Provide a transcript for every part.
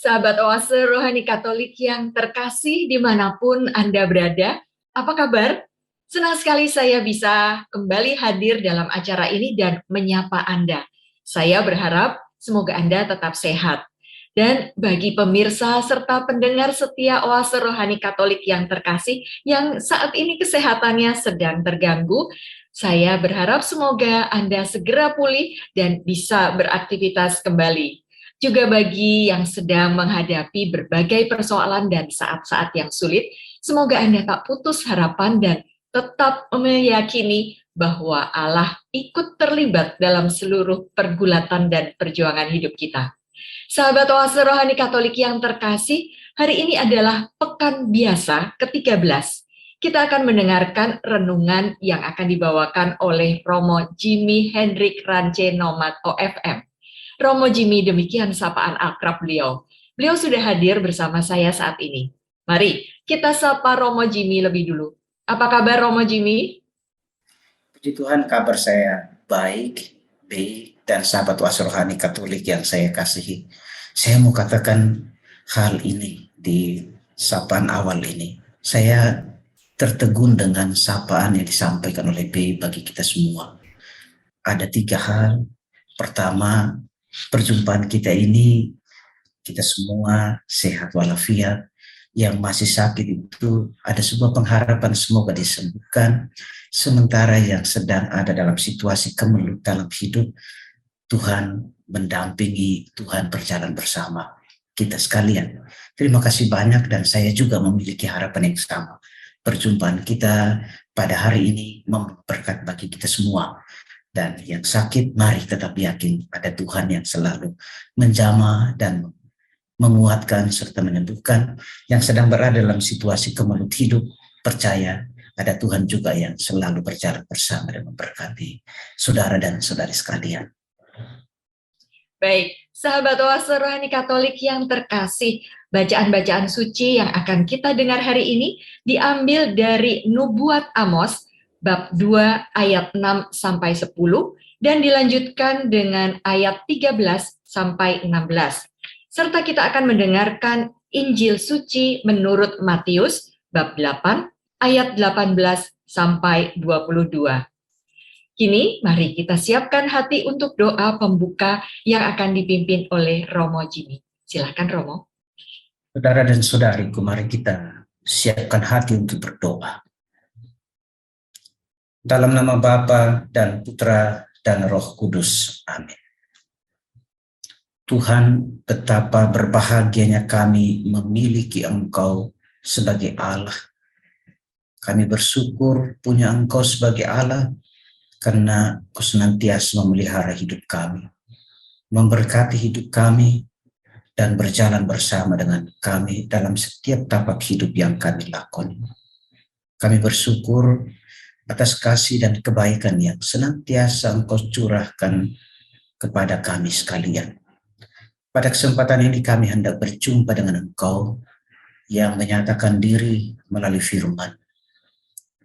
Sahabat Oase Rohani Katolik yang terkasih dimanapun Anda berada, apa kabar? Senang sekali saya bisa kembali hadir dalam acara ini dan menyapa Anda. Saya berharap semoga Anda tetap sehat. Dan bagi pemirsa serta pendengar setia Oase Rohani Katolik yang terkasih yang saat ini kesehatannya sedang terganggu, saya berharap semoga Anda segera pulih dan bisa beraktivitas kembali. Juga bagi yang sedang menghadapi berbagai persoalan dan saat-saat yang sulit, semoga Anda tak putus harapan dan tetap meyakini bahwa Allah ikut terlibat dalam seluruh pergulatan dan perjuangan hidup kita. Sahabat Oase Rohani Katolik yang terkasih, hari ini adalah Pekan Biasa ke-13. Kita akan mendengarkan renungan yang akan dibawakan oleh Romo Jimmy Hendrik Rance Nomad OFM. Romo Jimmy, demikian sapaan akrab beliau. Beliau sudah hadir bersama saya saat ini. Mari kita sapa Romo Jimmy lebih dulu. Apa kabar Romo Jimmy? Puji Tuhan, kabar saya baik, dan sahabat Oase Rohani Katolik yang saya kasihi. Saya mau katakan hal ini di sapaan awal ini. Saya tertegun dengan sapaan yang disampaikan oleh B bagi kita semua. Ada 3 hal. Pertama, perjumpaan kita ini, kita semua sehat walafiat. Yang masih sakit itu ada sebuah pengharapan semoga disembuhkan. Sementara yang sedang ada dalam situasi kemelut dalam hidup, Tuhan mendampingi, Tuhan berjalan bersama kita sekalian. Terima kasih banyak, dan saya juga memiliki harapan yang sama. Perjumpaan kita pada hari ini memberkat bagi kita semua. Dan yang sakit, mari tetap yakin ada Tuhan yang selalu menjamah dan menguatkan serta menyembuhkan. Yang sedang berada dalam situasi kemelut hidup, percaya ada Tuhan juga yang selalu berjalan bersama dan memberkati saudara dan saudari sekalian. Baik, sahabat Oase Rohani Katolik yang terkasih, bacaan-bacaan suci yang akan kita dengar hari ini diambil dari Nubuat Amos, bab 2 ayat 6 sampai 10 dan dilanjutkan dengan ayat 13 sampai 16. Serta kita akan mendengarkan Injil suci menurut Matius bab 8 ayat 18 sampai 22. Kini mari kita siapkan hati untuk doa pembuka yang akan dipimpin oleh Romo Jimmy. Silakan Romo. Saudara dan saudariku, mari kita siapkan hati untuk berdoa. Dalam nama Bapa dan Putra dan Roh Kudus. Amin. Tuhan, betapa berbahagianya kami memiliki Engkau sebagai Allah. Kami bersyukur punya Engkau sebagai Allah karena Engkau senantiasa memelihara hidup kami, memberkati hidup kami, dan berjalan bersama dengan kami dalam setiap tapak hidup yang kami lakoni. Kami bersyukur atas kasih dan kebaikan yang senantiasa Engkau curahkan kepada kami sekalian. Pada kesempatan ini kami hendak berjumpa dengan Engkau yang menyatakan diri melalui firman.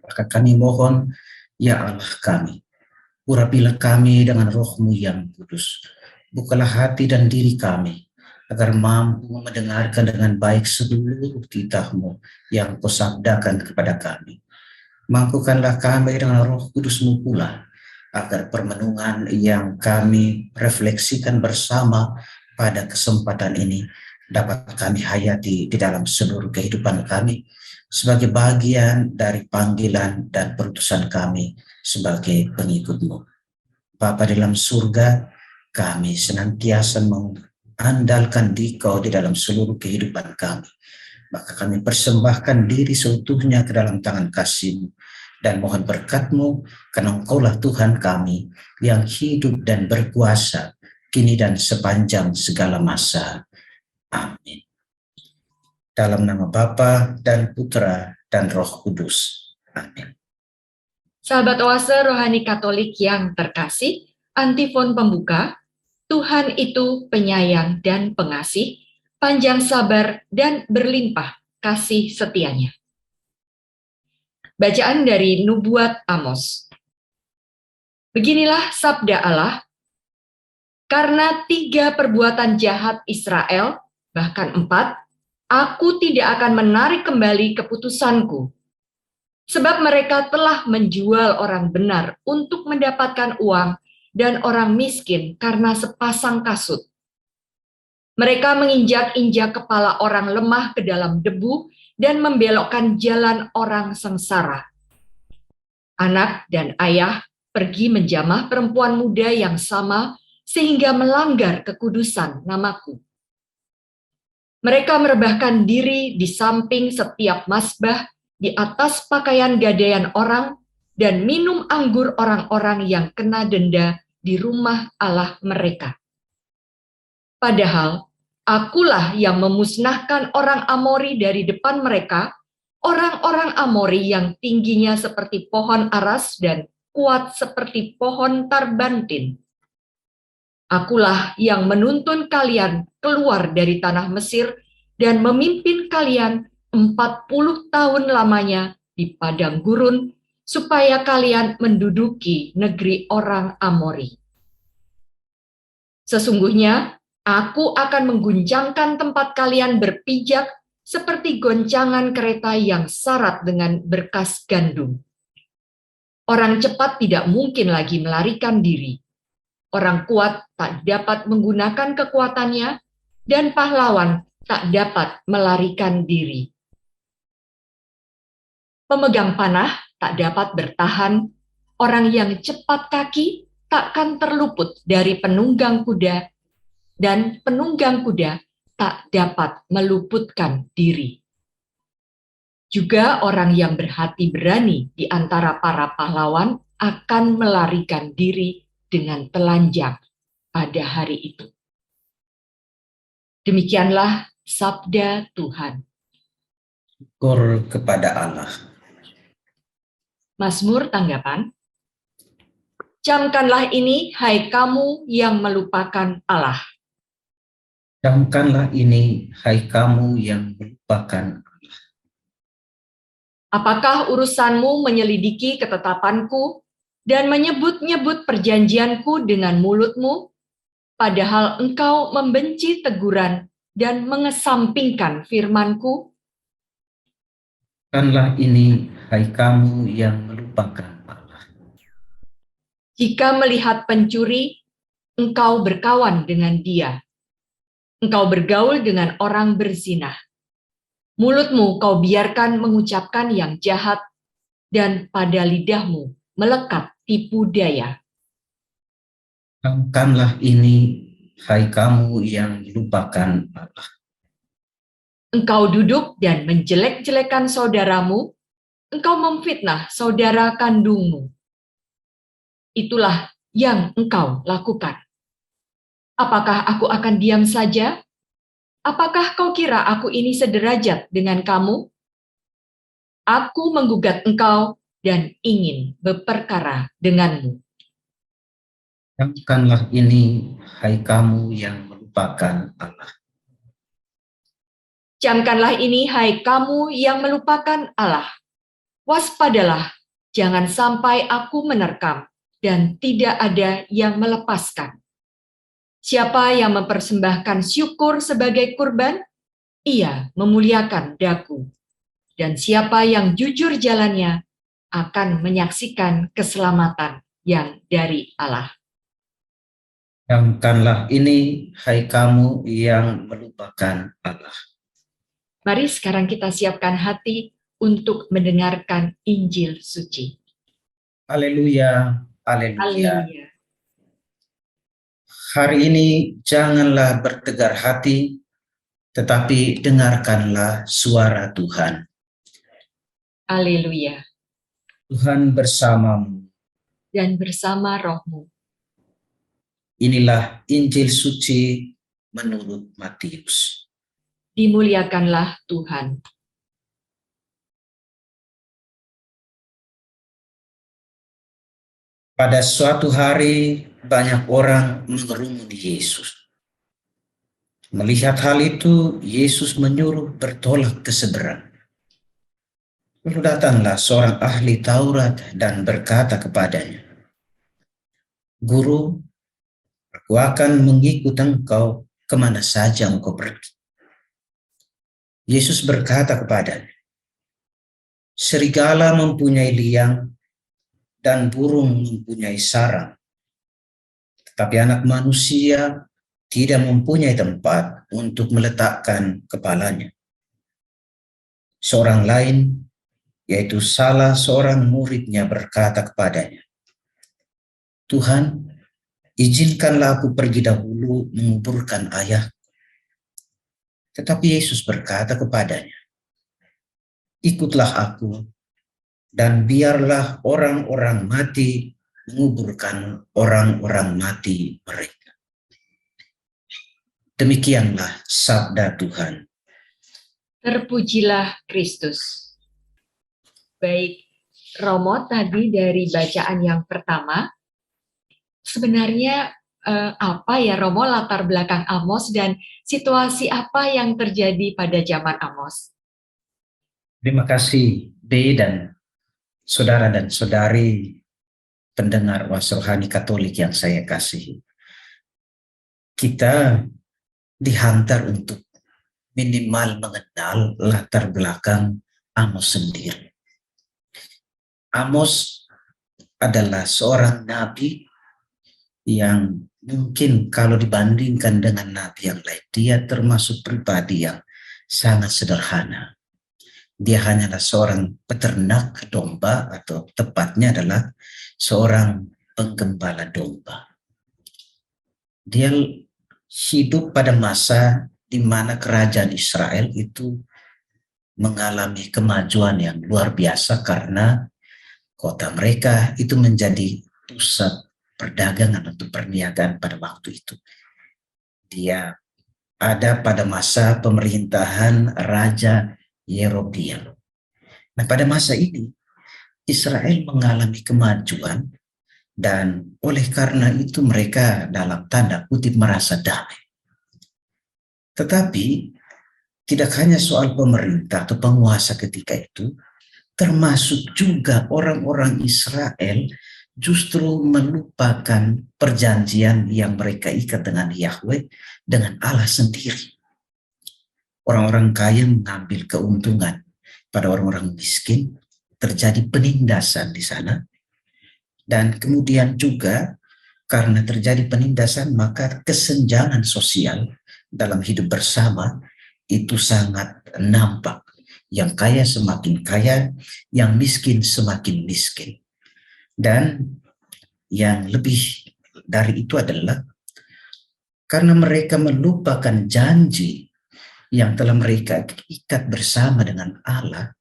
Maka kami mohon, ya Allah kami, urapilah kami dengan Roh-Mu yang kudus. Bukalah hati dan diri kami, agar mampu mendengarkan dengan baik seluruh titah-Mu yang Kau sabdakan kepada kami. Mampukanlah kami dengan Roh Kudus-Mu pula, agar permenungan yang kami refleksikan bersama pada kesempatan ini dapat kami hayati di dalam seluruh kehidupan kami sebagai bagian dari panggilan dan perutusan kami sebagai pengikut-Mu. Bapa di dalam surga, kami senantiasa mengandalkan Dikau di dalam seluruh kehidupan kami. Maka kami persembahkan diri seutuhnya ke dalam tangan kasih-Mu dan mohon berkat-Mu, karena Engkaulah Tuhan kami yang hidup dan berkuasa kini dan sepanjang segala masa. Amin. Dalam nama Bapa dan Putra dan Roh Kudus. Amin. Sahabat Oase Rohani Katolik yang terkasih, antifon pembuka, Tuhan itu penyayang dan pengasih, panjang sabar dan berlimpah kasih setianya. Bacaan dari Nubuat Amos. Beginilah sabda Allah, karena 3 perbuatan jahat Israel Bahkan 4, aku tidak akan menarik kembali keputusanku, sebab mereka telah menjual orang benar untuk mendapatkan uang dan orang miskin karena sepasang kasut. Mereka menginjak-injak kepala orang lemah ke dalam debu dan membelokkan jalan orang sengsara. Anak dan ayah pergi menjamah perempuan muda yang sama sehingga melanggar kekudusan namaku. Mereka merebahkan diri di samping setiap mazbah, di atas pakaian gadaian orang, dan minum anggur orang-orang yang kena denda di rumah Allah mereka. Padahal, akulah yang memusnahkan orang Amori dari depan mereka, orang-orang Amori yang tingginya seperti pohon aras dan kuat seperti pohon tarbantin. Akulah yang menuntun kalian keluar dari tanah Mesir dan memimpin kalian 40 tahun lamanya di padang gurun, supaya kalian menduduki negeri orang Amori. Sesungguhnya, aku akan mengguncangkan tempat kalian berpijak seperti goncangan kereta yang syarat dengan berkas gandum. Orang cepat tidak mungkin lagi melarikan diri. Orang kuat tak dapat menggunakan kekuatannya, dan pahlawan tak dapat melarikan diri. Pemegang panah tak dapat bertahan, orang yang cepat kaki takkan terluput dari penunggang kuda, dan penunggang kuda tak dapat meluputkan diri. Juga orang yang berhati berani di antara para pahlawan akan melarikan diri dengan telanjang pada hari itu. Demikianlah sabda Tuhan. Syukur kepada Allah. Mazmur tanggapan. Camkanlah ini, hai kamu yang melupakan Allah. Camkanlah ini, hai kamu yang melupakan Allah. Apakah urusanmu menyelidiki ketetapanku dan menyebut-nyebut perjanjianku dengan mulutmu, padahal engkau membenci teguran dan mengesampingkan firmanku? Camkanlah ini, hai kamu yang melupakan Allah. Jika melihat pencuri, engkau berkawan dengan dia. Engkau bergaul dengan orang berzina. Mulutmu kau biarkan mengucapkan yang jahat, dan pada lidahmu melekat tipu daya. Camkanlah ini, hai kamu yang melupakan Allah. Engkau duduk dan menjelek-jelekan saudaramu, engkau memfitnah saudara kandungmu. Itulah yang engkau lakukan. Apakah aku akan diam saja? Apakah kau kira aku ini sederajat dengan kamu? Aku menggugat engkau dan ingin berperkara denganmu. Camkanlah ini, hai kamu yang melupakan Allah. Camkanlah ini, hai kamu yang melupakan Allah. Waspadalah, jangan sampai aku menerkam dan tidak ada yang melepaskan. Siapa yang mempersembahkan syukur sebagai kurban, ia memuliakan daku. Dan siapa yang jujur jalannya akan menyaksikan keselamatan yang dari Allah. Camkanlah ini, hai kamu yang melupakan Allah. Mari sekarang kita siapkan hati untuk mendengarkan Injil suci. Haleluya, haleluya. Haleluya. Hari ini janganlah bertegar hati, tetapi dengarkanlah suara Tuhan. Haleluya. Tuhan bersamamu. Dan bersama rohmu. Inilah Injil suci menurut Matius. Dimuliakanlah Tuhan. Pada suatu hari banyak orang mengerumuni Yesus. Melihat hal itu, Yesus menyuruh bertolak ke seberang. Lalu datanglah seorang ahli Taurat dan berkata kepadanya, Guru, aku akan mengikut engkau kemana saja engkau pergi. Yesus berkata kepadanya, serigala mempunyai liang dan burung mempunyai sarang, tetapi anak manusia tidak mempunyai tempat untuk meletakkan kepalanya. Seorang lain, yaitu salah seorang muridnya, berkata kepadanya, Tuhan, izinkanlah aku pergi dahulu menguburkan ayah. Tetapi Yesus berkata kepadanya, ikutlah aku, dan biarlah orang-orang mati menguburkan orang-orang mati mereka. Demikianlah sabda Tuhan. Terpujilah Kristus. Baik, Romo, tadi dari bacaan yang pertama, sebenarnya apa ya Romo latar belakang Amos dan situasi apa yang terjadi pada zaman Amos? Terima kasih B dan saudara dan saudari pendengar Was Rohani Katolik yang saya kasihi. Kita dihantar untuk minimal mengenal latar belakang Amos sendiri. Amos adalah seorang nabi yang mungkin kalau dibandingkan dengan nabi yang lain, dia termasuk pribadi yang sangat sederhana. Dia hanyalah seorang peternak domba, atau tepatnya adalah seorang penggembala domba. Dia hidup pada masa di mana kerajaan Israel itu mengalami kemajuan yang luar biasa karena kota mereka itu menjadi pusat perdagangan untuk perniagaan pada waktu itu. Dia ada pada masa pemerintahan Raja Yerobeam. Nah, pada masa ini Israel mengalami kemajuan dan oleh karena itu mereka dalam tanda kutip merasa damai. Tetapi tidak hanya soal pemerintah atau penguasa ketika itu, termasuk juga orang-orang Israel justru melupakan perjanjian yang mereka ikat dengan Yahweh, dengan Allah sendiri. Orang-orang kaya mengambil keuntungan pada orang-orang miskin, terjadi penindasan di sana. Dan kemudian juga karena terjadi penindasan, maka kesenjangan sosial dalam hidup bersama itu sangat nampak. Yang kaya semakin kaya, yang miskin semakin miskin. Dan yang lebih dari itu adalah karena mereka melupakan janji yang telah mereka ikat bersama dengan Allah,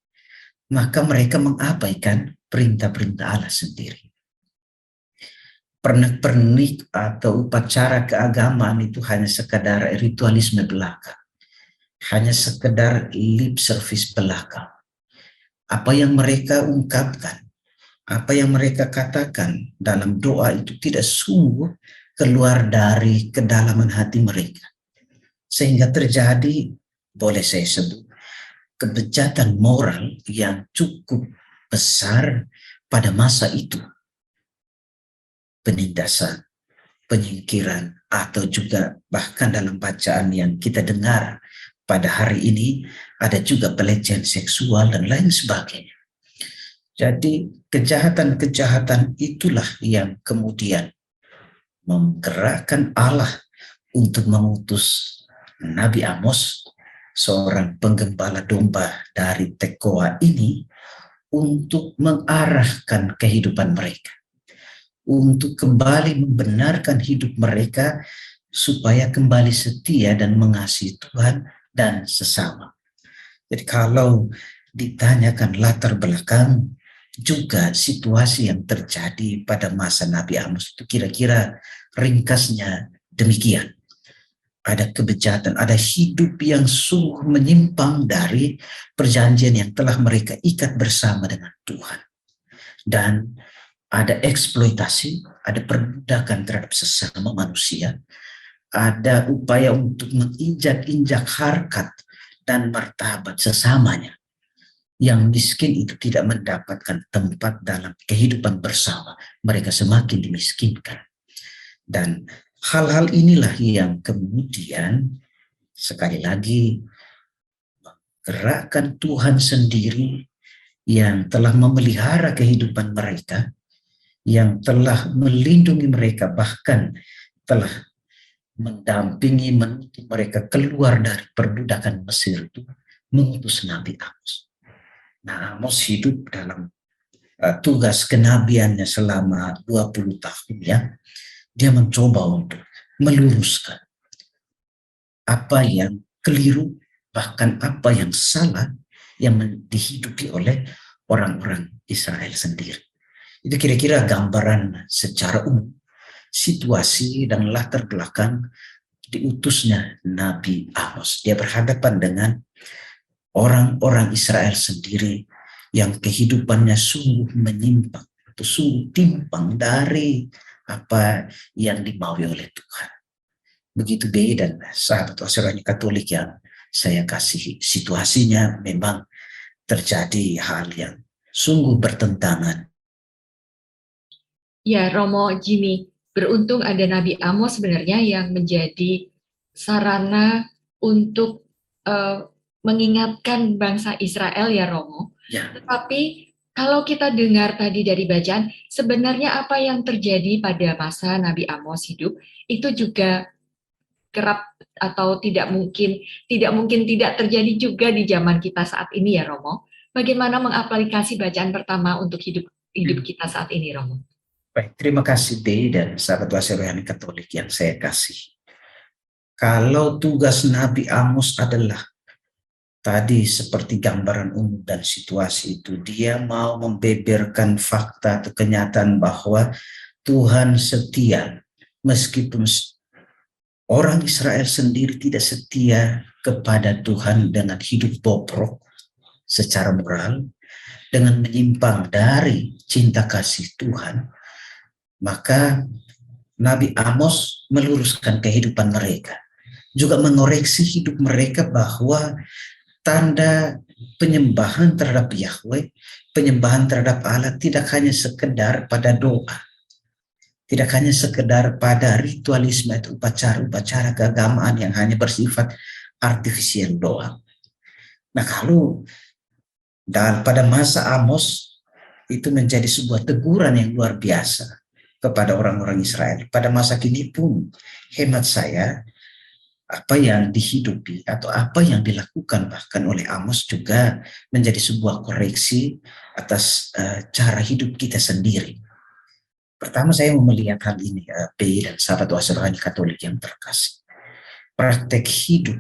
maka mereka mengabaikan perintah-perintah Allah sendiri. Pernak-pernik atau upacara keagamaan itu hanya sekadar ritualisme belaka, hanya sekedar lip service belaka. Apa yang mereka ungkapkan, apa yang mereka katakan dalam doa itu tidak sungguh keluar dari kedalaman hati mereka. Sehingga terjadi, boleh saya sebut, kebejatan moral yang cukup besar pada masa itu. Penindasan, penyingkiran, atau juga bahkan dalam bacaan yang kita dengar pada hari ini, ada juga pelecehan seksual dan lain sebagainya. Jadi kejahatan-kejahatan itulah yang kemudian menggerakkan Allah untuk mengutus Nabi Amos, seorang penggembala domba dari Tekoa ini, untuk mengarahkan kehidupan mereka, untuk kembali membenarkan hidup mereka supaya kembali setia dan mengasihi Tuhan dan sesama. Jadi kalau ditanyakan latar belakang juga situasi yang terjadi pada masa Nabi Amos itu kira-kira ringkasnya demikian. Ada kebejatan, ada hidup yang sungguh menyimpang dari perjanjian yang telah mereka ikat bersama dengan Tuhan. Dan ada eksploitasi, ada perbudakan terhadap sesama manusia, ada upaya untuk menginjak-injak harkat dan martabat sesamanya. Yang miskin itu tidak mendapatkan tempat dalam kehidupan bersama, mereka semakin dimiskinkan. Dan hal-hal inilah yang kemudian sekali lagi gerakan Tuhan sendiri yang telah memelihara kehidupan mereka, yang telah melindungi mereka, bahkan telah mendampingi menuntun mereka keluar dari perbudakan Mesir itu, mengutus Nabi Amos. Nah, Amos hidup dalam tugas kenabiannya selama 20 tahun ya. Dia mencoba untuk meluruskan apa yang keliru, bahkan apa yang salah yang dihidupi oleh orang-orang Israel sendiri. Itu kira-kira gambaran secara umum situasi dan latar belakang diutusnya Nabi Amos. Dia berhadapan dengan orang-orang Israel sendiri yang kehidupannya sungguh menyimpang atau sungguh timpang dari apa yang dimaui oleh Tuhan. Begitu B dan sahabat Wasirani Katolik yang saya kasih, situasinya memang terjadi hal yang sungguh bertentangan. Ya, Romo Jimmy, beruntung ada Nabi Amos sebenarnya yang menjadi sarana untuk mengingatkan bangsa Israel ya, Romo. Ya. Tetapi kalau kita dengar tadi dari bacaan, sebenarnya apa yang terjadi pada masa Nabi Amos hidup itu juga kerap atau tidak mungkin tidak terjadi juga di zaman kita saat ini ya, Romo. Bagaimana mengaplikasi bacaan pertama untuk hidup kita saat ini, Romo? Baik, terima kasih D dan sahabat Wasirani Katolik yang saya kasih. Kalau tugas Nabi Amos adalah tadi seperti gambaran umum dan situasi itu, dia mau membeberkan fakta atau kenyataan bahwa Tuhan setia meskipun orang Israel sendiri tidak setia kepada Tuhan dengan hidup bobrok secara moral, dengan menyimpang dari cinta kasih Tuhan, maka Nabi Amos meluruskan kehidupan mereka, juga mengoreksi hidup mereka bahwa tanda penyembahan terhadap Yahweh, penyembahan terhadap Allah tidak hanya sekedar pada doa, tidak hanya sekedar pada ritualisme atau upacara-upacara keagamaan yang hanya bersifat artifisial doang. Nah, kalau pada masa Amos itu menjadi sebuah teguran yang luar biasa kepada orang-orang Israel. Pada masa kini pun, hemat saya, apa yang dihidupi atau apa yang dilakukan bahkan oleh Amos juga menjadi sebuah koreksi atas cara hidup kita sendiri. Pertama saya mau melihat hal ini, B dan sahabat Wasirani Katolik yang terkasih. Praktek hidup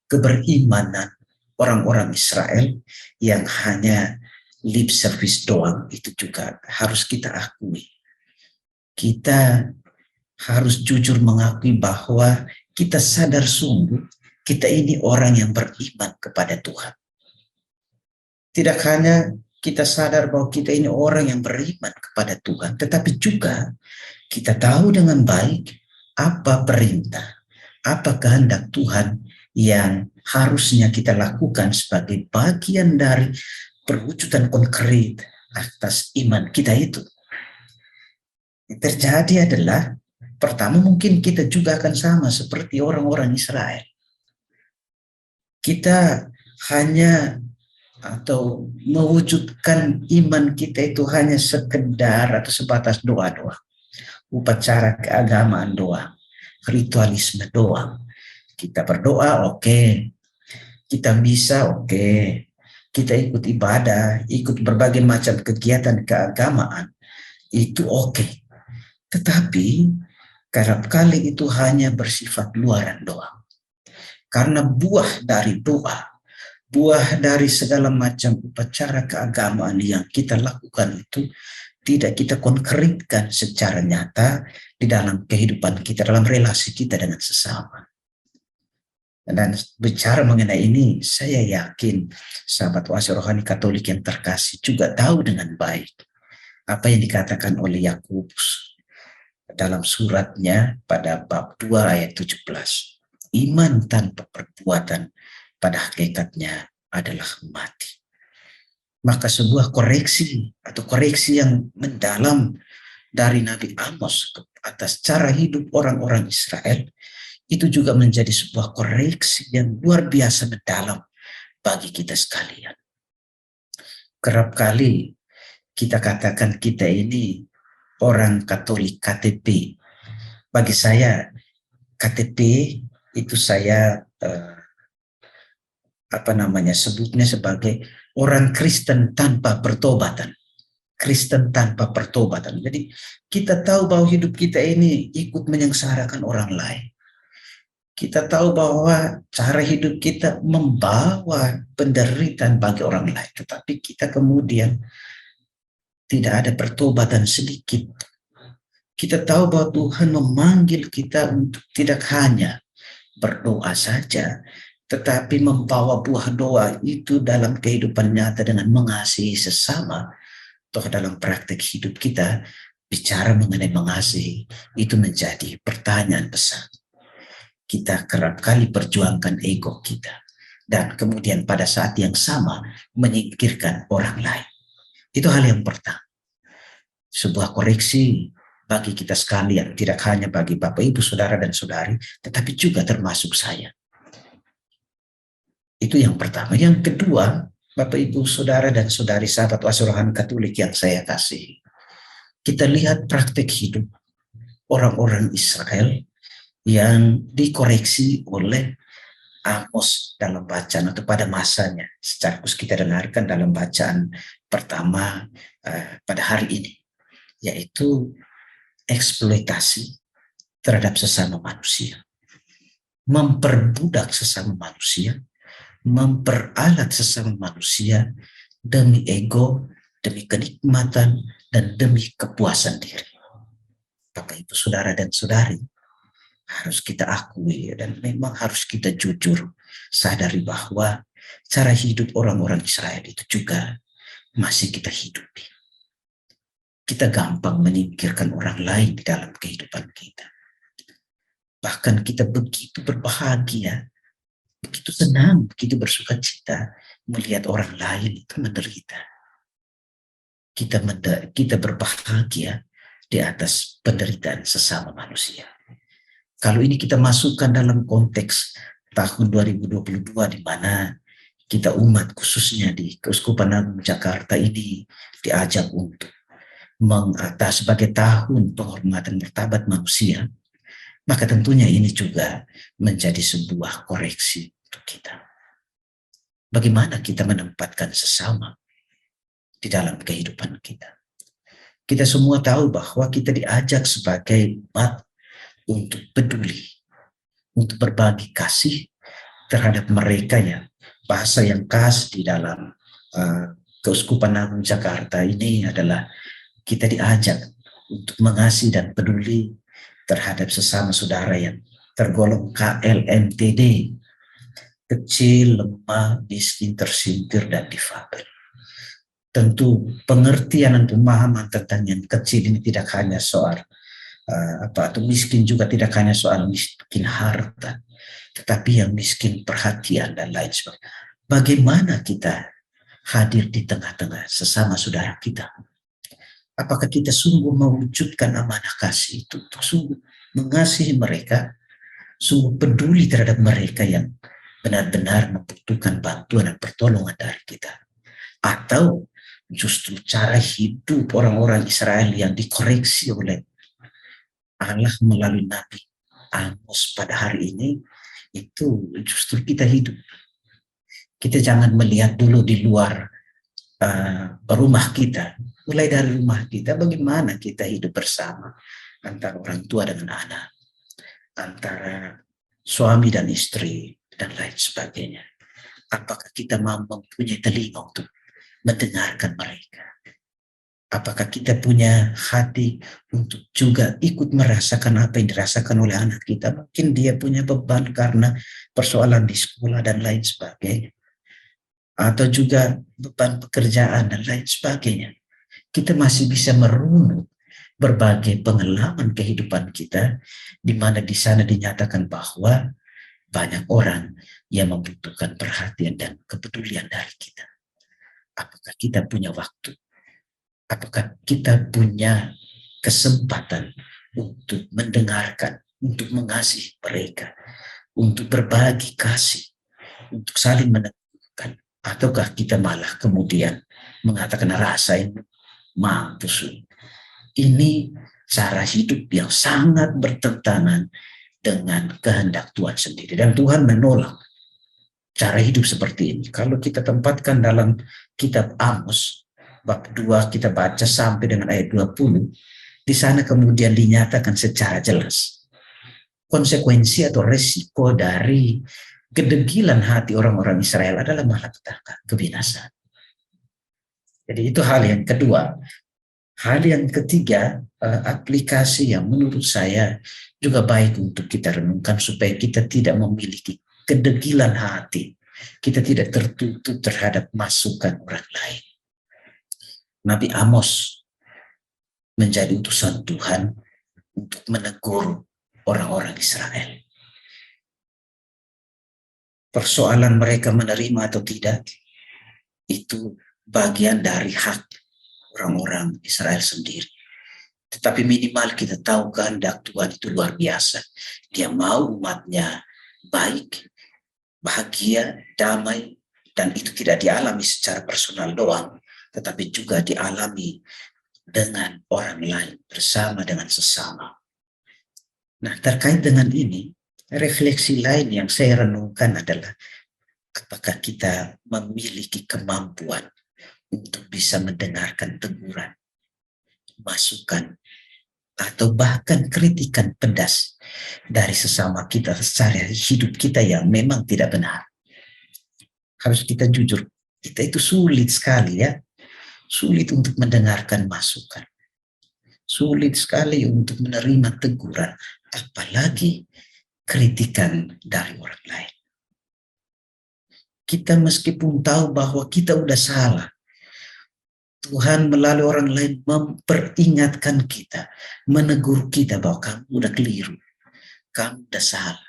keberimanan orang-orang Israel yang hanya lip service doang itu juga harus kita akui. Kita harus jujur mengakui bahwa kita sadar sungguh kita ini orang yang beriman kepada Tuhan. Tidak hanya kita sadar bahwa kita ini orang yang beriman kepada Tuhan, tetapi juga kita tahu dengan baik apa perintah, apa kehendak Tuhan yang harusnya kita lakukan sebagai bagian dari perwujudan konkret atas iman kita itu. Yang terjadi adalah pertama mungkin kita juga akan sama seperti orang-orang Israel. Kita hanya atau mewujudkan iman kita itu hanya sekedar atau sebatas doa-doa, upacara keagamaan doang, ritualisme doang. Kita berdoa, oke. Kita bisa, oke. Kita ikut ibadah, ikut berbagai macam kegiatan keagamaan, itu oke. Tetapi kerap kali itu hanya bersifat luaran doang. Karena buah dari doa, buah dari segala macam upacara keagamaan yang kita lakukan itu tidak kita konkretkan secara nyata di dalam kehidupan kita, dalam relasi kita dengan sesama. Dan bicara mengenai ini, saya yakin sahabat Wasirani Katolik yang terkasih juga tahu dengan baik apa yang dikatakan oleh Yakobus dalam suratnya pada bab 2 ayat 17. Iman tanpa perbuatan pada hakikatnya adalah mati. Maka sebuah koreksi atau koreksi yang mendalam dari Nabi Amos atas cara hidup orang-orang Israel itu juga menjadi sebuah koreksi yang luar biasa mendalam bagi kita sekalian. Kerap kali kita katakan kita ini orang Katolik KTP. Bagi saya KTP itu saya sebutnya sebagai orang Kristen tanpa pertobatan. Kristen tanpa pertobatan. Jadi kita tahu bahwa hidup kita ini ikut menyengsarakan orang lain. Kita tahu bahwa cara hidup kita membawa penderitaan bagi orang lain. Tetapi kita kemudian tidak ada pertobatan sedikit. Kita tahu bahwa Tuhan memanggil kita untuk tidak hanya berdoa saja, tetapi membawa buah doa itu dalam kehidupan nyata dengan mengasihi sesama. Toh dalam praktek hidup kita, bicara mengenai mengasihi, itu menjadi pertanyaan besar. Kita kerap kali perjuangkan ego kita, dan kemudian pada saat yang sama menyingkirkan orang lain. Itu hal yang pertama. Sebuah koreksi bagi kita sekalian, tidak hanya bagi Bapak, Ibu, Saudara, dan Saudari, tetapi juga termasuk saya. Itu yang pertama. Yang kedua, Bapak, Ibu, Saudara, dan Saudari, sahabat Wasuruhan Katolik yang saya kasih, kita lihat praktek hidup orang-orang Israel yang dikoreksi oleh Amos dalam bacaan atau pada masanya. Secara khusus kita dengarkan dalam bacaan pertama pada hari ini, yaitu eksploitasi terhadap sesama manusia, memperbudak sesama manusia, memperalat sesama manusia demi ego, demi kenikmatan, dan demi kepuasan diri. Bapak, Ibu, Saudara, dan Saudari, harus kita akui dan memang harus kita jujur sadari bahwa cara hidup orang-orang Israel itu juga masih kita hidupi. Kita gampang menyingkirkan orang lain di dalam kehidupan kita. Bahkan kita begitu berbahagia, begitu senang, begitu bersuka cita melihat orang lain itu menderita. Kita berbahagia di atas penderitaan sesama manusia. Kalau ini kita masukkan dalam konteks tahun 2022 di mana kita umat khususnya di Keuskupan Agung Jakarta ini diajak untuk sebagai tahun penghormatan martabat manusia, maka tentunya ini juga menjadi sebuah koreksi untuk kita. Bagaimana kita menempatkan sesama di dalam kehidupan kita. Kita semua tahu bahwa kita diajak sebagai umat untuk peduli, untuk berbagi kasih terhadap mereka yang bahasa yang khas di dalam Keuskupan Agung Jakarta ini adalah kita diajak untuk mengasihi dan peduli terhadap sesama saudara yang tergolong KLMTD, kecil, lemah, miskin, tersingkir, dan difabel. Tentu pengertian dan pemahaman tentang yang kecil ini tidak hanya soal atau miskin juga tidak hanya soal miskin harta, tetapi yang miskin perhatian dan lain sebagainya. Bagaimana kita hadir di tengah-tengah sesama saudara kita? Apakah kita sungguh mewujudkan amanah kasih itu, sungguh mengasihi mereka, sungguh peduli terhadap mereka yang benar-benar membutuhkan bantuan dan pertolongan dari kita? Atau justru cara hidup orang-orang Israel yang dikoreksi oleh Allah melalui Nabi Amos pada hari ini, itu justru kita hidup. Kita jangan melihat dulu di luar rumah kita. Mulai dari rumah kita, bagaimana kita hidup bersama antara orang tua dengan anak, antara suami dan istri, dan lain sebagainya. Apakah kita mempunyai telinga untuk mendengarkan mereka? Apakah kita punya hati untuk juga ikut merasakan apa yang dirasakan oleh anak kita? Mungkin dia punya beban karena persoalan di sekolah dan lain sebagainya. Atau juga beban pekerjaan dan lain sebagainya. Kita masih bisa merunut berbagai pengalaman kehidupan kita, di mana di sana dinyatakan bahwa banyak orang yang membutuhkan perhatian dan kepedulian dari kita. Apakah kita punya waktu? Apakah kita punya kesempatan untuk mendengarkan, untuk mengasihi mereka, untuk berbagi kasih, untuk saling menegur, Kan? Ataukah kita malah kemudian mengatakan rasain mampus. Ini cara hidup yang sangat bertentangan dengan kehendak Tuhan sendiri. Dan Tuhan menolak cara hidup seperti ini. Kalau kita tempatkan dalam kitab Amos, bab 2 kita baca sampai dengan ayat 20, di sana kemudian dinyatakan secara jelas konsekuensi atau resiko dari kedegilan hati orang-orang Israel adalah malapetaka, kebinasaan. Jadi itu hal yang kedua. Hal yang ketiga, aplikasi yang menurut saya juga baik untuk kita renungkan supaya kita tidak memiliki kedegilan hati. Kita tidak tertutup terhadap masukan orang lain. Nabi Amos menjadi utusan Tuhan untuk menegur orang-orang Israel. Persoalan mereka menerima atau tidak, itu bagian dari hak orang-orang Israel sendiri. Tetapi minimal kita tahu kehendak Tuhan itu luar biasa. Dia mau umatnya baik, bahagia, damai, dan itu tidak dialami secara personal doang, tetapi juga dialami dengan orang lain, bersama dengan sesama. Nah, terkait dengan ini, refleksi lain yang saya renungkan adalah apakah kita memiliki kemampuan untuk bisa mendengarkan teguran, masukan, atau bahkan kritikan pedas dari sesama kita secara hidup kita yang memang tidak benar. Harus kita jujur, kita itu sulit sekali ya. Sulit untuk mendengarkan masukan. Sulit sekali untuk menerima teguran, apalagi kritikan dari orang lain. Kita meskipun tahu bahwa kita udah salah, Tuhan melalui orang lain memperingatkan kita, menegur kita bahwa kamu udah keliru, kamu udah salah.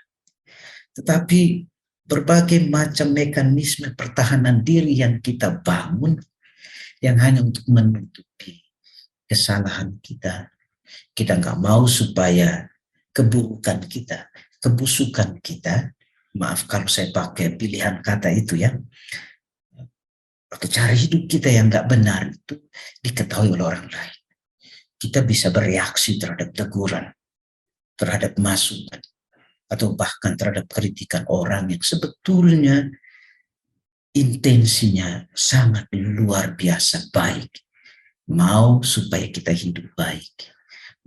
Tetapi berbagai macam mekanisme pertahanan diri yang kita bangun, yang hanya untuk menutupi kesalahan kita. Kita nggak mau supaya keburukan kita, kebusukan kita, maaf kalau saya pakai pilihan kata itu ya, atau cara hidup kita yang nggak benar itu diketahui oleh orang lain. Kita bisa bereaksi terhadap teguran, terhadap masukan, atau bahkan terhadap kritikan orang yang sebetulnya intensinya sangat luar biasa baik. Mau supaya kita hidup baik,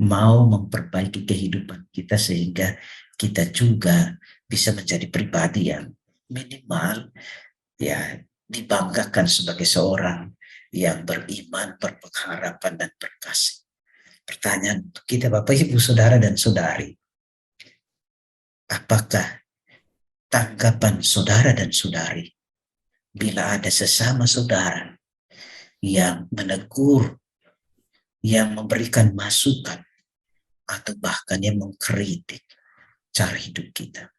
mau memperbaiki kehidupan kita sehingga kita juga bisa menjadi pribadi yang minimal ya dibanggakan sebagai seorang yang beriman, berpengharapan, dan berkasih. Pertanyaan untuk kita Bapak Ibu Saudara dan Saudari, apakah tanggapan saudara dan saudari bila ada sesama saudara yang menegur, yang memberikan masukan, atau bahkan yang mengkritik cara hidup kita?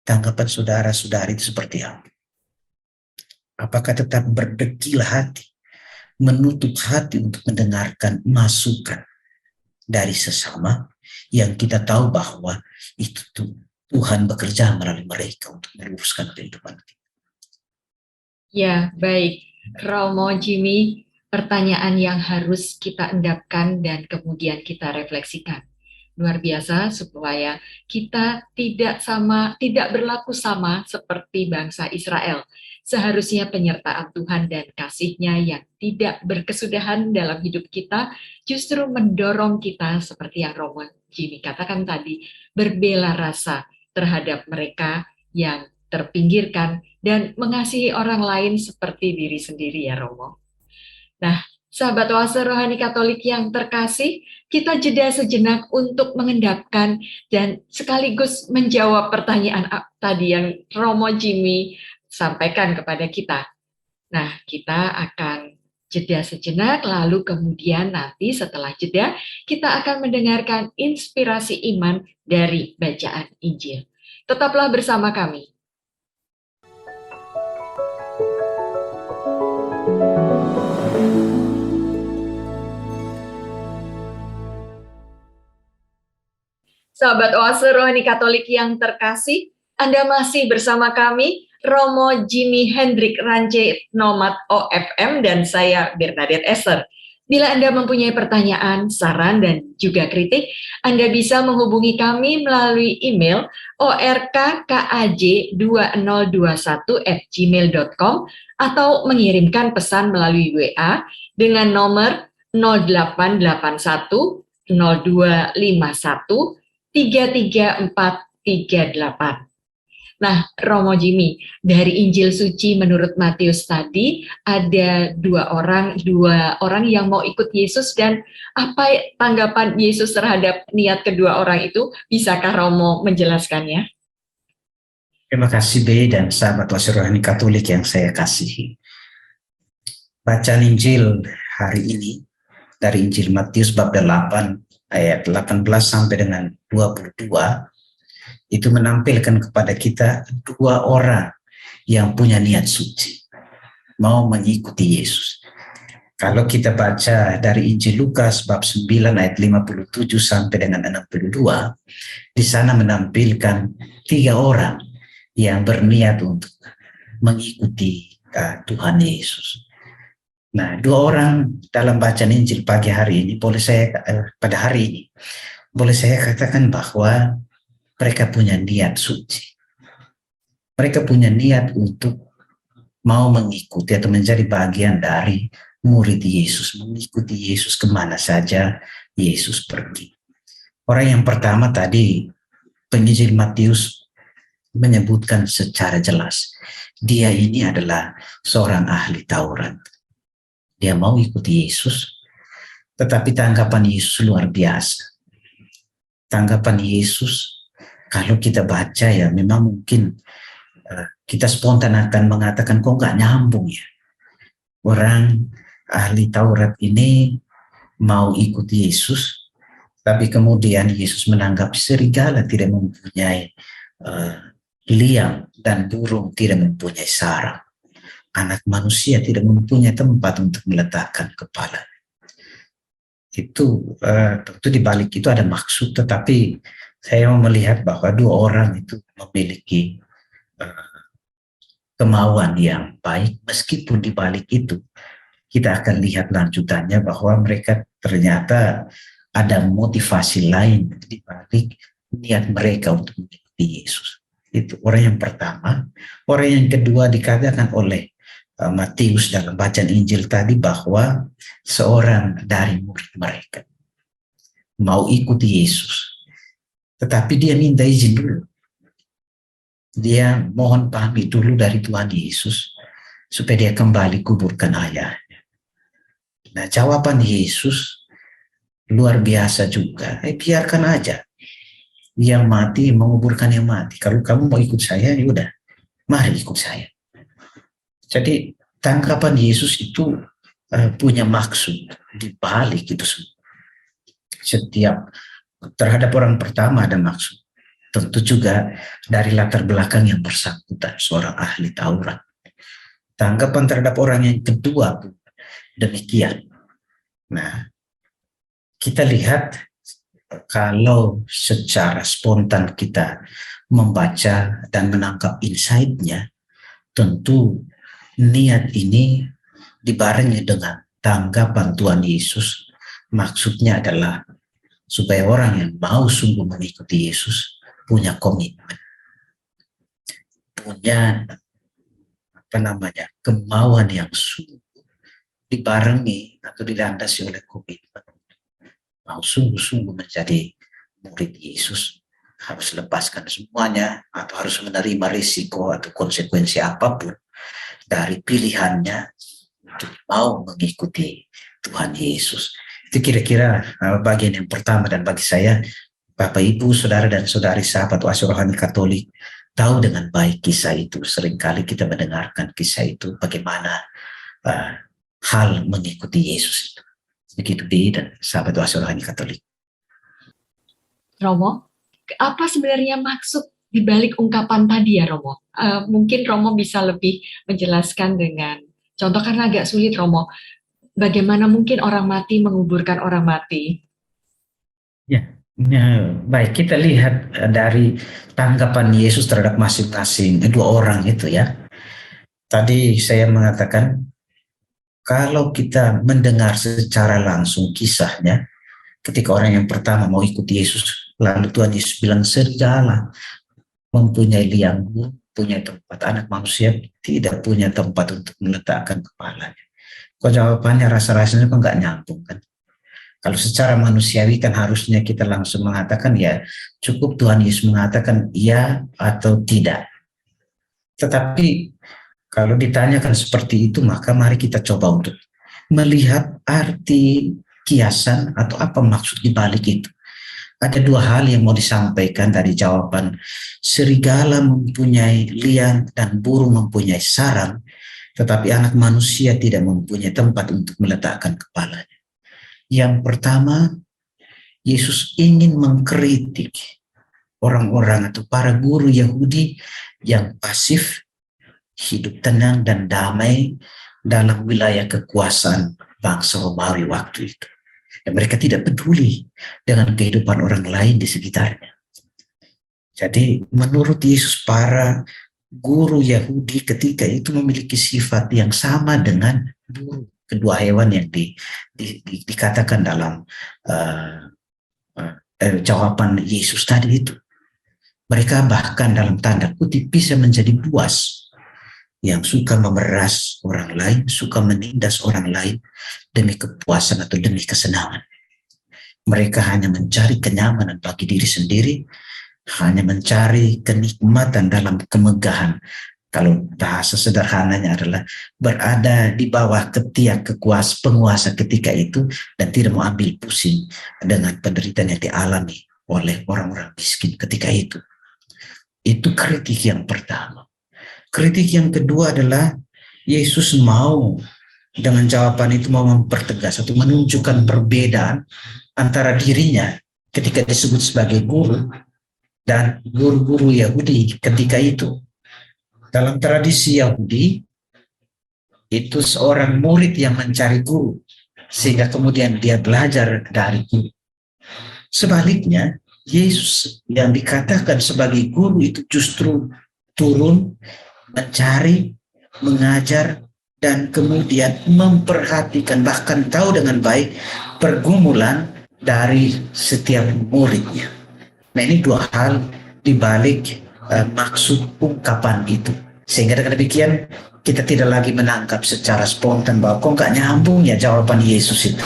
Tanggapan saudara-saudari itu seperti apa? Apakah tetap berdekil hati, menutup hati untuk mendengarkan masukan dari sesama yang kita tahu bahwa itu Tuhan bekerja melalui mereka untuk meluruskan kehidupan kita? Ya, baik. Romo Jimmy, pertanyaan yang harus kita endapkan dan kemudian kita refleksikan. Luar biasa supaya kita tidak berlaku sama seperti bangsa Israel. Seharusnya penyertaan Tuhan dan kasih-Nya yang tidak berkesudahan dalam hidup kita justru mendorong kita seperti yang Romo Jimmy katakan tadi, berbela rasa terhadap mereka yang terpinggirkan dan mengasihi orang lain seperti diri sendiri ya Romo. Nah, sahabat oase rohani Katolik yang terkasih, kita jeda sejenak untuk mengendapkan dan sekaligus menjawab pertanyaan tadi yang Romo Jimmy sampaikan kepada kita. Nah, kita akan jeda sejenak, lalu kemudian nanti setelah jeda, kita akan mendengarkan inspirasi iman dari bacaan Injil. Tetaplah bersama kami. Sahabat oase rohani Katolik yang terkasih, Anda masih bersama kami Romo Jimmy Hendrik Rance Nomad OFM, dan saya Bernadette Esther. Bila Anda mempunyai pertanyaan, saran, dan juga kritik, Anda bisa menghubungi kami melalui email orkkaj2021@gmail.com atau mengirimkan pesan melalui WA dengan nomor 0881 0251 33438. Nah, Romo Jimmy, dari Injil Suci menurut Matius tadi ada dua orang yang mau ikut Yesus, dan apa tanggapan Yesus terhadap niat kedua orang itu? Bisakah Romo menjelaskannya? Terima kasih B dan sahabat Wasi Rohani Katolik yang saya kasihi. Bacaan Injil hari ini dari Injil Matius bab 8 ayat 18 sampai dengan 22 itu menampilkan kepada kita dua orang yang punya niat suci, mau mengikuti Yesus. Kalau kita baca dari Injil Lukas bab 9 ayat 57 sampai dengan 62, di sana menampilkan tiga orang yang berniat untuk mengikuti Tuhan Yesus. Nah, dua orang dalam bacaan Injil pagi hari ini, pada hari ini, boleh saya katakan bahwa mereka punya niat suci. Mereka punya niat untuk mau mengikuti atau menjadi bagian dari murid Yesus, mengikuti Yesus kemana saja Yesus pergi. Orang yang pertama tadi, penginjil Matius menyebutkan secara jelas, dia ini adalah seorang ahli Taurat. Dia mau ikuti Yesus, tetapi tanggapan Yesus luar biasa. Tanggapan Yesus, kalau kita baca ya memang mungkin kita spontan akan mengatakan kok nggak nyambung ya. Orang ahli Taurat ini mau ikuti Yesus, tapi kemudian Yesus menanggapi serigala tidak mempunyai liang dan burung tidak mempunyai sarang. Anak manusia tidak mempunyai tempat untuk meletakkan kepala. Itu tentu di balik itu ada maksud, tetapi saya mau melihat bahwa dua orang itu memiliki kemauan yang baik, meskipun di balik itu kita akan lihat lanjutannya bahwa mereka ternyata ada motivasi lain di balik niat mereka untuk mengikuti Yesus. Itu orang yang pertama. Orang yang kedua dikatakan oleh Matius dalam bacaan Injil tadi bahwa seorang dari murid mereka mau ikuti Yesus, tetapi dia minta izin dulu. Dia mohon pamit dulu dari Tuhan Yesus supaya dia kembali kuburkan ayahnya. Nah, jawaban Yesus luar biasa juga. Biarkan aja yang mati menguburkan yang mati. Kalau kamu mau ikut saya, ya udah, mari ikut saya. Jadi tanggapan Yesus itu punya maksud di balik itu semua. Setiap terhadap orang pertama ada maksud. Tentu juga dari latar belakang yang bersangkutan, seorang ahli Taurat. Tanggapan terhadap orang yang kedua pun demikian. Nah, kita lihat kalau secara spontan kita membaca dan menangkap insight-nya, tentu niat ini dibarengi dengan tanggapan Tuhan Yesus. Maksudnya adalah supaya orang yang mau sungguh mengikuti Yesus punya komitmen, punya kemauan yang sungguh dibarengi atau dilandasi oleh komitmen. Mau sungguh-sungguh menjadi murid Yesus, harus lepaskan semuanya atau harus menerima risiko atau konsekuensi apapun dari pilihannya untuk mau mengikuti Tuhan Yesus. Itu kira-kira bagian yang pertama, dan bagi saya, Bapak, Ibu, Saudara dan Saudari sahabat Wasi Rohani Katolik tahu dengan baik kisah itu. Seringkali kita mendengarkan kisah itu, bagaimana hal mengikuti Yesus itu. Begitu B dan sahabat Wasi Rohani Katolik. Romo, apa sebenarnya maksud di balik ungkapan tadi ya Romo? Mungkin Romo bisa lebih menjelaskan dengan contoh, karena agak sulit Romo. Bagaimana mungkin orang mati menguburkan orang mati? Ya, Nah, baik, kita lihat dari tanggapan Yesus terhadap masing-masing dua orang itu ya. Tadi saya mengatakan kalau kita mendengar secara langsung kisahnya, ketika orang yang pertama mau ikut Yesus, lalu Tuhan Yesus bilang segala mempunyai liang, punya tempat, anak manusia tidak punya tempat untuk meletakkan kepalanya. Kok jawabannya rasa-rasanya kok nggak nyambung kan? Kalau secara manusiawi kan harusnya kita langsung mengatakan ya cukup Tuhan Yesus mengatakan ya atau tidak. Tetapi kalau ditanyakan seperti itu maka mari kita coba untuk melihat arti kiasan atau apa maksud di balik itu. Ada dua hal yang mau disampaikan dari jawaban serigala mempunyai liang dan burung mempunyai sarang, tetapi anak manusia tidak mempunyai tempat untuk meletakkan kepalanya. Yang pertama, Yesus ingin mengkritik orang-orang atau para guru Yahudi yang pasif, hidup tenang dan damai dalam wilayah kekuasaan bangsa Romawi waktu itu. Dan mereka tidak peduli dengan kehidupan orang lain di sekitarnya. Jadi menurut Yesus para guru Yahudi ketika itu memiliki sifat yang sama dengan burung, kedua hewan yang dikatakan dalam jawaban Yesus tadi itu. Mereka bahkan dalam tanda kutip bisa menjadi buas yang suka memeras orang lain, suka menindas orang lain demi kepuasan atau demi kesenangan. Mereka hanya mencari kenyamanan bagi diri sendiri, hanya mencari kenikmatan dalam kemegahan. Kalau bahasa sederhananya adalah berada di bawah ketiak penguasa ketika itu dan tidak mau ambil pusing dengan penderitaan yang dialami oleh orang-orang miskin ketika itu. Itu kritik yang pertama. Kritik yang kedua adalah Yesus mau dengan jawaban itu mau mempertegas atau menunjukkan perbedaan antara dirinya ketika disebut sebagai guru dan guru-guru Yahudi ketika itu. Dalam tradisi Yahudi, itu seorang murid yang mencari guru, sehingga kemudian dia belajar dari guru. Sebaliknya, Yesus yang dikatakan sebagai guru itu justru turun, mencari, mengajar, dan kemudian memperhatikan, bahkan tahu dengan baik pergumulan dari setiap muridnya. Nah, ini dua hal dibalik maksud ungkapan itu. Sehingga dengan demikian kita tidak lagi menangkap secara spontan bahwa kok nggak nyambung ya jawaban Yesus itu.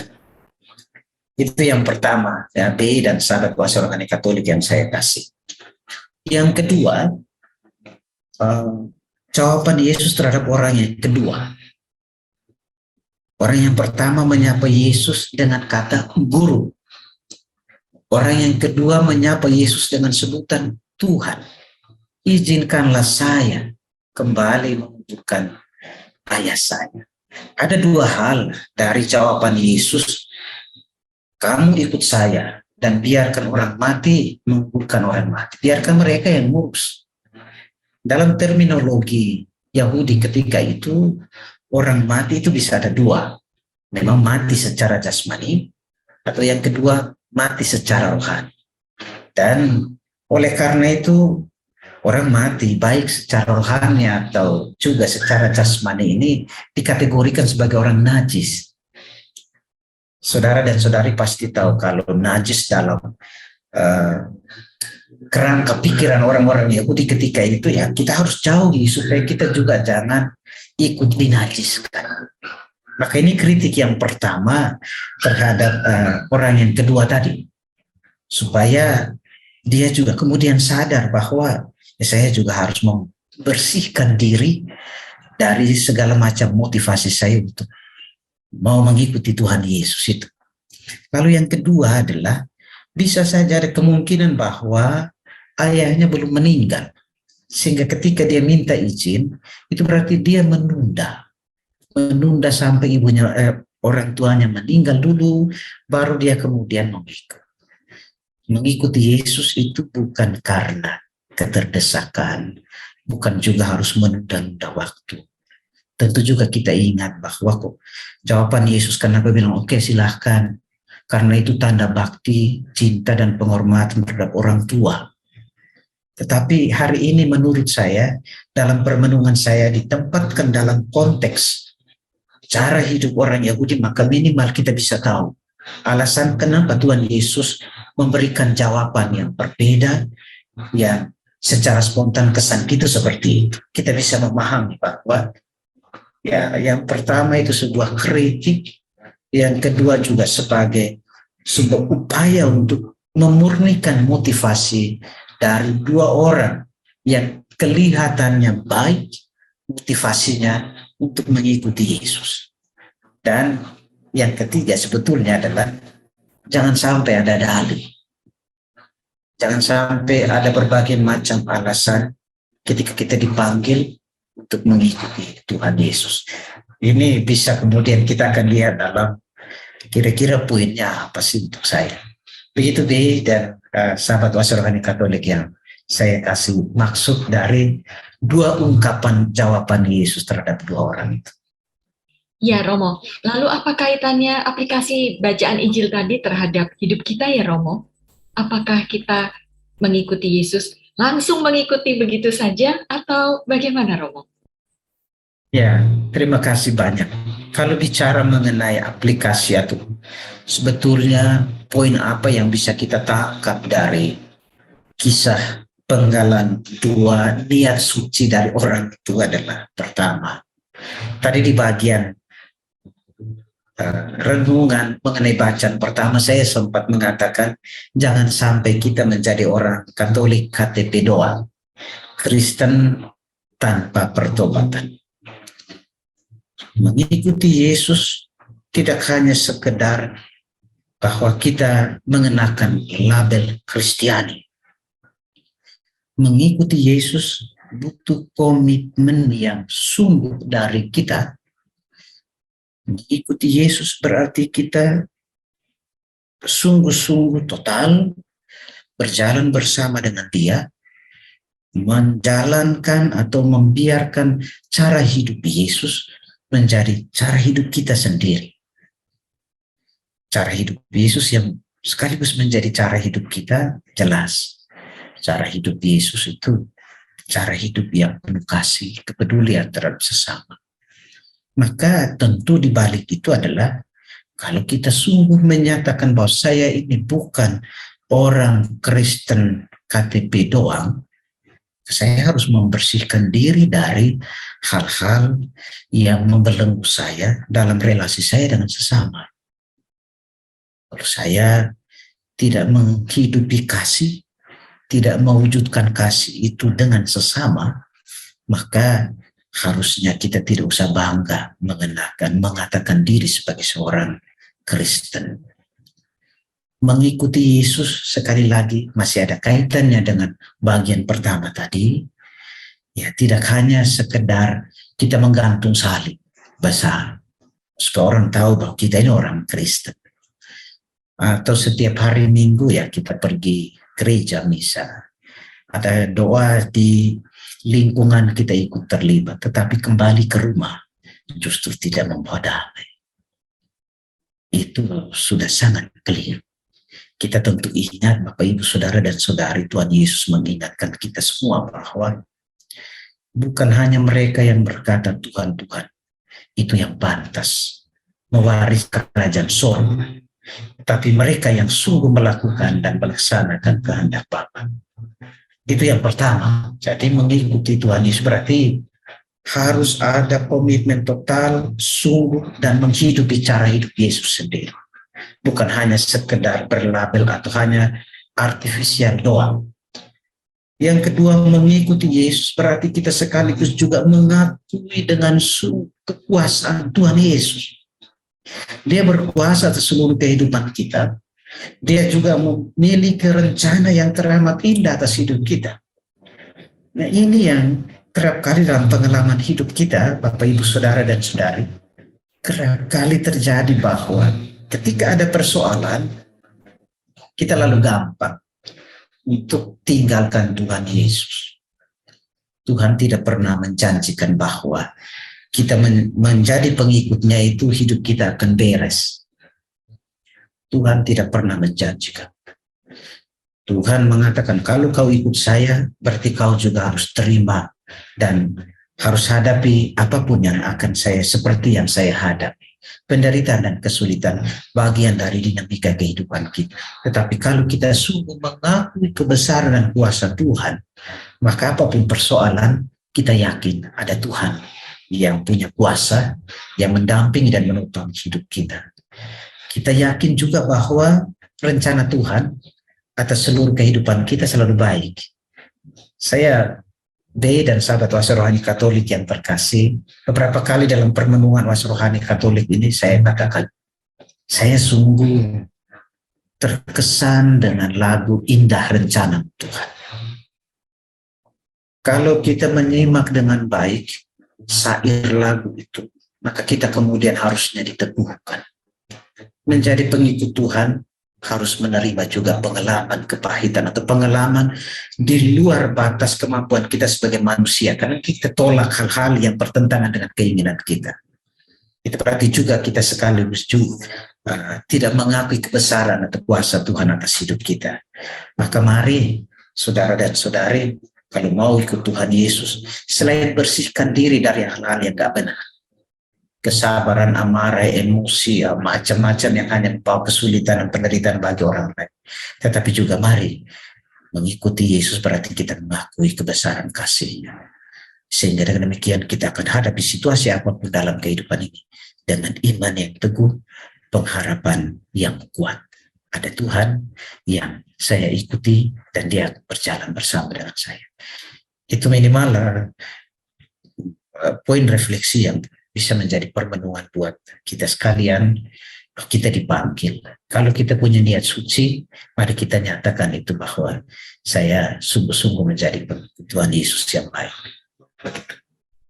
Itu yang pertama, ya, B dan sahabat kuasa rohani Katolik yang saya kasih. Yang kedua, jawaban Yesus terhadap orang yang kedua. Orang yang pertama menyapa Yesus dengan kata guru. Orang yang kedua menyapa Yesus dengan sebutan Tuhan. Izinkanlah saya kembali menunjukkan ayah saya. Ada dua hal dari jawaban Yesus. Kamu ikut saya dan biarkan orang mati menguburkan orang mati. Biarkan mereka yang ngurus. Dalam terminologi Yahudi ketika itu, orang mati itu bisa ada dua. Memang mati secara jasmani, atau yang kedua mati secara rohani. Dan oleh karena itu, orang mati baik secara rohani atau juga secara jasmani ini dikategorikan sebagai orang najis. Saudara dan saudari pasti tahu kalau najis dalam kerangka pikiran orang-orang Yahudi ketika itu ya kita harus jauhi supaya kita juga jangan ikut dinajiskan. Maka ini kritik yang pertama terhadap orang yang kedua tadi, supaya dia juga kemudian sadar bahwa ya, saya juga harus membersihkan diri dari segala macam motivasi saya untuk mau mengikuti Tuhan Yesus itu. Lalu yang kedua adalah bisa saja ada kemungkinan bahwa ayahnya belum meninggal, sehingga ketika dia minta izin itu berarti dia menunda sampai ibunya orang tuanya meninggal dulu baru dia kemudian mengikuti Yesus. Itu bukan karena keterdesakan, bukan juga harus menunda waktu. Tentu juga kita ingat bahwa kok jawaban Yesus kenapa bilang oke, silahkan karena itu tanda bakti, cinta, dan penghormatan terhadap orang tua. Tetapi hari ini menurut saya, dalam permenungan saya ditempatkan dalam konteks cara hidup orang Yahudi, maka minimal kita bisa tahu alasan kenapa Tuhan Yesus memberikan jawaban yang berbeda, yang secara spontan kesan kita seperti itu. Kita bisa memahami bahwa ya, yang pertama itu sebuah kritik, yang kedua juga sebagai sebuah upaya untuk memurnikan motivasi dari dua orang yang kelihatannya baik motivasinya untuk mengikuti Yesus. Dan yang ketiga sebetulnya adalah jangan sampai ada dalih. Jangan sampai ada berbagai macam alasan ketika kita dipanggil untuk mengikuti Tuhan Yesus. Ini bisa kemudian kita akan lihat dalam kira-kira poinnya apa sih untuk saya. Begitu deh, dan sahabat Oase Rohani Katolik yang saya kasih maksud dari dua ungkapan jawaban Yesus terhadap dua orang itu. Ya Romo, lalu apa kaitannya aplikasi bacaan Injil tadi terhadap hidup kita ya Romo? Apakah kita mengikuti Yesus langsung mengikuti begitu saja atau bagaimana Romo? Ya, terima kasih banyak. Kalau bicara mengenai aplikasi atau sebetulnya poin apa yang bisa kita tangkap dari kisah penggalan dua niat suci dari orang itu adalah pertama, tadi di bagian renungan mengenai bacaan pertama saya sempat mengatakan jangan sampai kita menjadi orang Katolik KTP doang, Kristen tanpa pertobatan. Mengikuti Yesus tidak hanya sekedar bahwa kita mengenakan label Kristiani. Mengikuti Yesus butuh komitmen yang sungguh dari kita. Mengikuti Yesus berarti kita sungguh-sungguh total berjalan bersama dengan Dia, menjalankan atau membiarkan cara hidup Yesus menjadi cara hidup kita sendiri. Cara hidup Yesus yang sekaligus menjadi cara hidup kita, jelas. Cara hidup Yesus itu cara hidup yang penuh kasih, kepedulian terhadap sesama. Maka tentu di balik itu adalah kalau kita sungguh menyatakan bahwa saya ini bukan orang Kristen KTP doang, saya harus membersihkan diri dari hal-hal yang membelenggu saya dalam relasi saya dengan sesama. Kalau saya tidak menghidupi kasih, tidak mewujudkan kasih itu dengan sesama, maka harusnya kita tidak usah bangga mengatakan diri sebagai seorang Kristen. Mengikuti Yesus sekali lagi masih ada kaitannya dengan bagian pertama tadi. Ya, tidak hanya sekedar kita menggantung salib besar supaya orang tahu bahwa kita ini orang Kristen. Atau setiap hari Minggu ya kita pergi gereja misa. Ada doa di lingkungan kita ikut terlibat, tetapi kembali ke rumah justru tidak membawa damai. Itu sudah sangat keliru. Kita tentu ingat Bapak Ibu Saudara dan Saudari, Tuhan Yesus mengingatkan kita semua bahwa bukan hanya mereka yang berkata Tuhan, Tuhan, itu yang pantas mewariskan kerajaan surga, tapi mereka yang sungguh melakukan dan melaksanakan kehendak Bapa. Itu yang pertama. Jadi mengikuti Tuhan Yesus berarti harus ada komitmen total, sungguh, dan menghidupi cara hidup Yesus sendiri. Bukan hanya sekedar berlabel atau hanya artifisial doang. Yang kedua, mengikuti Yesus berarti kita sekaligus juga mengakui dengan kekuasaan Tuhan Yesus. Dia berkuasa atas seluruh kehidupan kita. Dia juga memiliki rencana yang teramat indah atas hidup kita. Nah, ini yang kerap kali dalam pengalaman hidup kita, Bapak Ibu Saudara dan Saudari, kerap kali terjadi bahwa ketika ada persoalan, kita lalu gampang untuk tinggalkan Tuhan Yesus. Tuhan tidak pernah menjanjikan bahwa kita menjadi pengikutnya itu hidup kita akan beres. Tuhan tidak pernah menjanjikan. Tuhan mengatakan, kalau kau ikut saya, berarti kau juga harus terima dan harus hadapi apapun yang akan saya, seperti yang saya hadapi. Penderitaan dan kesulitan bagian dari dinamika kehidupan kita. Tetapi kalau kita sungguh mengakui kebesaran dan kuasa Tuhan, maka apapun persoalan, kita yakin ada Tuhan yang punya kuasa, yang mendampingi dan menopang hidup kita. Kita yakin juga bahwa rencana Tuhan atas seluruh kehidupan kita selalu baik. Saya, B dan sahabat Oase Rohani Katolik yang terkasih, beberapa kali dalam permenungan Oase Rohani Katolik ini saya katakan, saya sungguh terkesan dengan lagu Indah Rencana Tuhan. Kalau kita menyimak dengan baik syair lagu itu, maka kita kemudian harusnya diteguhkan. Menjadi pengikut Tuhan harus menerima juga pengalaman kepahitan atau pengalaman di luar batas kemampuan kita sebagai manusia, karena kita tolak hal-hal yang bertentangan dengan keinginan kita. Itu berarti juga kita sekaligus juga tidak mengakui kebesaran atau kuasa Tuhan atas hidup kita. Maka mari saudara dan saudari, kalau mau ikut Tuhan Yesus, selain bersihkan diri dari hal-hal yang gak benar, kesabaran, amarah, emosi, macam-macam yang hanya membawa kesulitan dan penderitaan bagi orang lain. Tetapi juga mari mengikuti Yesus berarti kita mengakui kebesaran kasih-Nya. Sehingga dengan demikian kita akan hadapi situasi apapun dalam kehidupan ini dengan iman yang teguh, pengharapan yang kuat. Ada Tuhan yang saya ikuti dan Dia berjalan bersama dengan saya. Itu minimal poin refleksi yang bisa menjadi permenungan buat kita sekalian. Kita dipanggil. Kalau kita punya niat suci, mari kita nyatakan itu bahwa saya sungguh-sungguh menjadi pengikut Tuhan Yesus yang baik.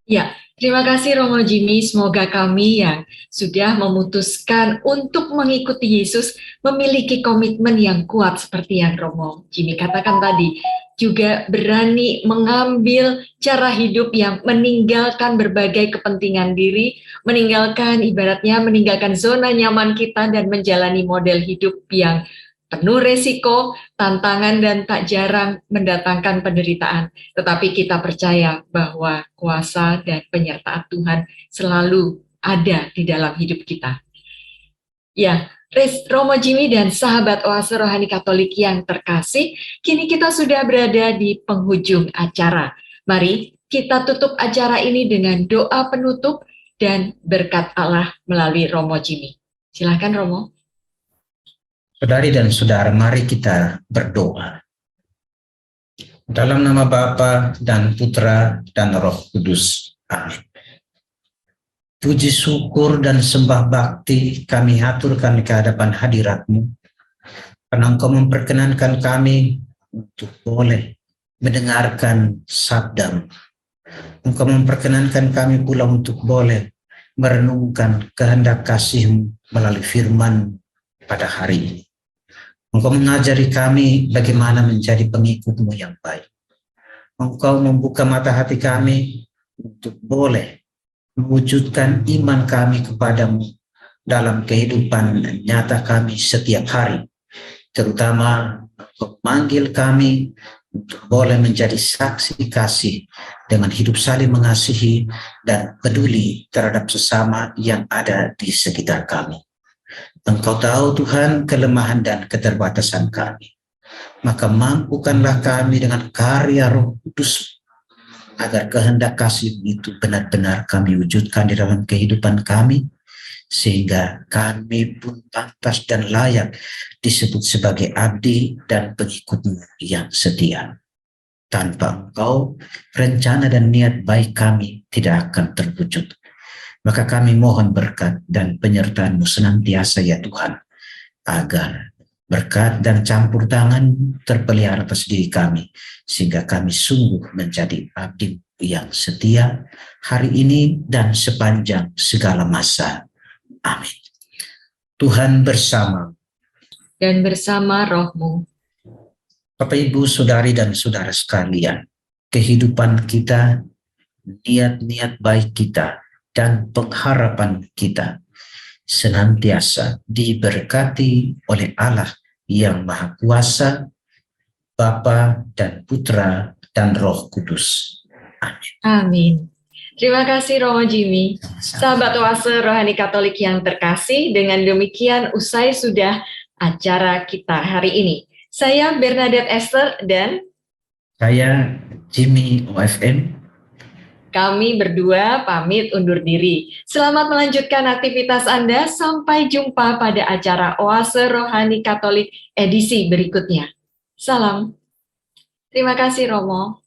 Ya, terima kasih Romo Jimmy. Semoga kami yang sudah memutuskan untuk mengikuti Yesus memiliki komitmen yang kuat seperti yang Romo Jimmy katakan tadi. Juga berani mengambil cara hidup yang meninggalkan berbagai kepentingan diri, meninggalkan zona nyaman kita dan menjalani model hidup yang penuh resiko, tantangan dan tak jarang mendatangkan penderitaan. Tetapi kita percaya bahwa kuasa dan penyertaan Tuhan selalu ada di dalam hidup kita. Ya, Romo Jimmy dan sahabat Oase Rohani Katolik yang terkasih, kini kita sudah berada di penghujung acara. Mari kita tutup acara ini dengan doa penutup dan berkat Allah melalui Romo Jimmy. Silakan Romo. Saudari dan saudara, mari kita berdoa. Dalam nama Bapa dan Putra dan Roh Kudus. Amin. Puji syukur dan sembah bakti kami haturkan ke hadapan hadirat-Mu, karena Engkau memperkenankan kami untuk boleh mendengarkan sabda-Mu. Engkau memperkenankan kami pula untuk boleh merenungkan kehendak kasih-Mu melalui firman pada hari ini. Engkau mengajari kami bagaimana menjadi pengikut-Mu yang baik. Engkau membuka mata hati kami untuk boleh mewujudkan iman kami kepadamu dalam kehidupan nyata kami setiap hari. Terutama memanggil kami untuk boleh menjadi saksi kasih dengan hidup saling mengasihi dan peduli terhadap sesama yang ada di sekitar kami. Engkau tahu Tuhan kelemahan dan keterbatasan kami. Maka mampukanlah kami dengan karya Roh Kudus agar kehendak kasih itu benar-benar kami wujudkan di dalam kehidupan kami, sehingga kami pun pantas dan layak disebut sebagai abdi dan pengikut-Mu yang setia. Tanpa Engkau, rencana dan niat baik kami tidak akan terwujud. Maka kami mohon berkat dan penyertaan-Mu senantiasa ya Tuhan, agar berkat dan campur tangan terpelihara atas diri kami, sehingga kami sungguh menjadi abdi yang setia hari ini dan sepanjang segala masa. Amin. Tuhan bersama dan bersama roh-Mu. Bapak, Ibu, Saudari dan Saudara sekalian, kehidupan kita, niat-niat baik kita, dan pengharapan kita senantiasa diberkati oleh Allah yang Maha Kuasa, Bapa dan Putra dan Roh Kudus. Amin. Amin. Terima kasih Romo Jimmy. Sahabat Oase Rohani Katolik yang terkasih, dengan demikian usai sudah acara kita hari ini. Saya Bernadette Esther dan saya Jimmy OFM. Kami berdua pamit undur diri. Selamat melanjutkan aktivitas Anda. Sampai jumpa pada acara Oase Rohani Katolik edisi berikutnya. Salam. Terima kasih Romo.